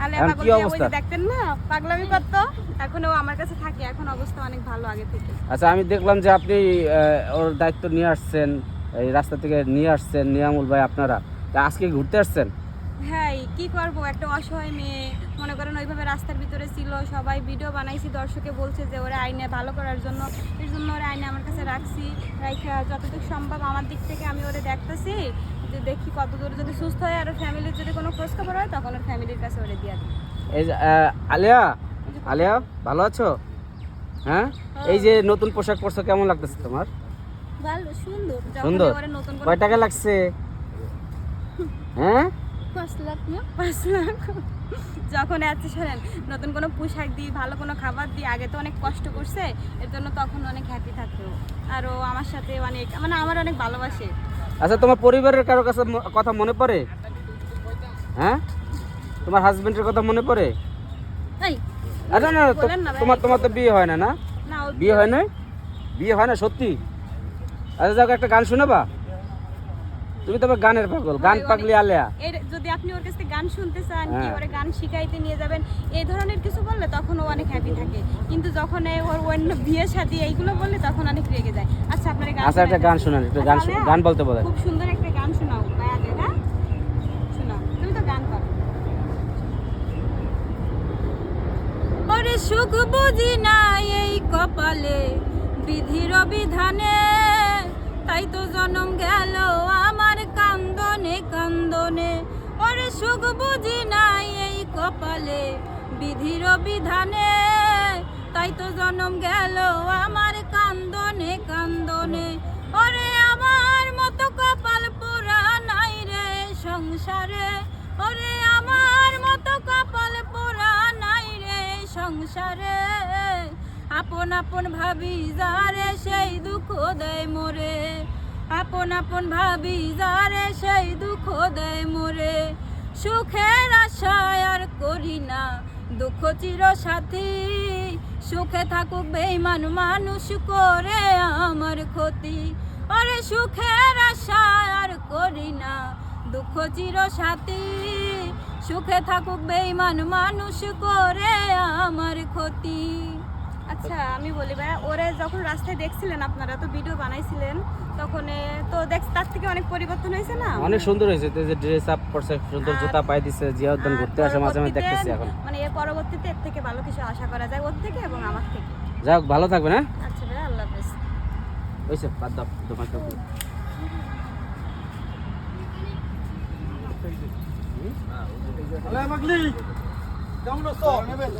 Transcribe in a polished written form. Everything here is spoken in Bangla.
আলিয়া এখন পাগল কি দিয়ে ওই অবস্থা? যে দেখতেন না পাগলামি করতো, এখন ও আমার কাছে থাকে, এখন অবস্থা অনেক ভালো আগে থেকে। আচ্ছা, আমি দেখলাম যে আপনি ওর দায়িত্ব নিয়ে আসছেন, এই রাস্তা থেকে নিয়ে আসছেন নিয়ামুল ভাই আপনারা, তা আজকে ঘুরতে আসছেন? হ্যাঁ, কি করব, একটা অসহায় মেয়ে মনে করেন ওইভাবে রাস্তার ভিতরে ছিল, সবাই ভিডিও বানাইছি, দর্শকে বলছে যে ওরা আইনে ভালো করার জন্য, এর জন্য ওরা আইনে আমার কাছে রাখছি, রাইখা যতটুকু সম্ভব আমার দিক থেকে আমি ওরে দেখতেছি যে দেখি কতদূর যদি সুস্থ হয় আর ফ্যামিলির যদি কোনো খোঁজ খবর হয় তখন ওর ফ্যামিলির কাছে ওরে দিয়ে দিই। এই যে আলিয়া, আলিয়া ভালো আছো? হ্যাঁ, এই যে নতুন পোশাক পরছো, কেমন লাগতেছে তোমার? ভালো, সুন্দর। সুন্দর। ওরে নতুন করে কয় টাকা লাগছে? হ্যাঁ 5 লাখ না, 5 লাখ। যখন আছে শোনেন, নতুন কোনো পোশাক দিই, ভালো কোনো খাবার দিই, আগে তো অনেক কষ্ট করছে, এর জন্য তখন অনেক হ্যাপি থাকতো। আর ও আমার সাথে অনেক, মানে আমার অনেক ভালোবাসে। আচ্ছা, তোমার পরিবারের কারো কাছে কথা মনে পড়ে? হ্যাঁ, তোমার হাজবেন্ডের কথা মনে পড়ে? এই আচ্ছা, না বলেন না ভাই, তোমার তোমার তো বিয়ে হয় না, না? না ওর বিয়ে হয় না? বিয়ে হয় না সত্যি? আচ্ছা, যাক, একটা গান শোনাবা? তুমি তো গানের পাগল, গান পাগলি আলিয়া। এর যদি আপনি ওর কাছ থেকে গান শুনতে চান, কি হ্যাঁ। ওরে গান শিখাইতে নিয়ে যাবেন, এই ধরনের কিছু বললে তখন ও অনেক হ্যাপি থাকে, কিন্তু যখন ওর অন্য বিয়ে শাদী এইগুলো বললে তখন অনেক রেগে যায়। আচ্ছা, আপনার গান আচ্ছা, একটা গান শোনান, একটা গান আলিয়া, গান বলতে বলেন। খুব সুন্দর একটা গান শোনাও ভাইয়াদের। হ্যাঁ, শোনাও, তুমি তো গান করো। ওরে সুখ বুঝি না এই কপালে, বিধির বিধানে, তাই তো জনম গেল আমার কান্দনে কান্দনে। ওরে সুখ বুঝি না এই কপালে, বিধির বিধানে, তাই তো জনম গেল আমার কান্দনে কান্দনে। ওরে আমার মতো কপাল পোড়া নাই রে সংসারে, ওরে আমার মতো কপাল পোড়া নাই রে সংসারে। আপন আপন ভাবি যারে সেই দুঃখ দেয় মোরে, আপন আপন ভাবি যারে সেই দুঃখ দেয় মোরে। সুখের আশায় আর করি না দুঃখ চির সাথী, সুখে থাকুক বেঈমান মানুষ করে আমার ক্ষতি। ওরে সুখের আশায় আর করি না দুঃখ চির সাথী, সুখে থাকুক বেঈমান মানুষ করে আমার ক্ষতি। আচ্ছা, আমি বলি ভাই, ওরে যখন রাস্তায় দেখছিলেন, আপনারা তো ভিডিও বানাইছিলেন, তখন তো তার থেকে অনেক পরিবর্তন হয়েছে না? অনেক সুন্দর হয়েছে, এই যে ড্রেস আপ করছে, সুন্দর জুতা পাই দিছে, জিয়া উদ্যান ঘুরতে আসে মাঝে মাঝে দেখতেছি এখন। মানে এর পরবর্তীতে এর থেকে ভালো কিছু আশা করা যায় ওর থেকে এবং আমার থেকে। যাক, ভালো থাকবে না? আচ্ছা ভাই, আল্লাহ হাফেজ। ওইসব বাদ দাও, তোমার তো আলিয়া পাগলি কেমন আছো?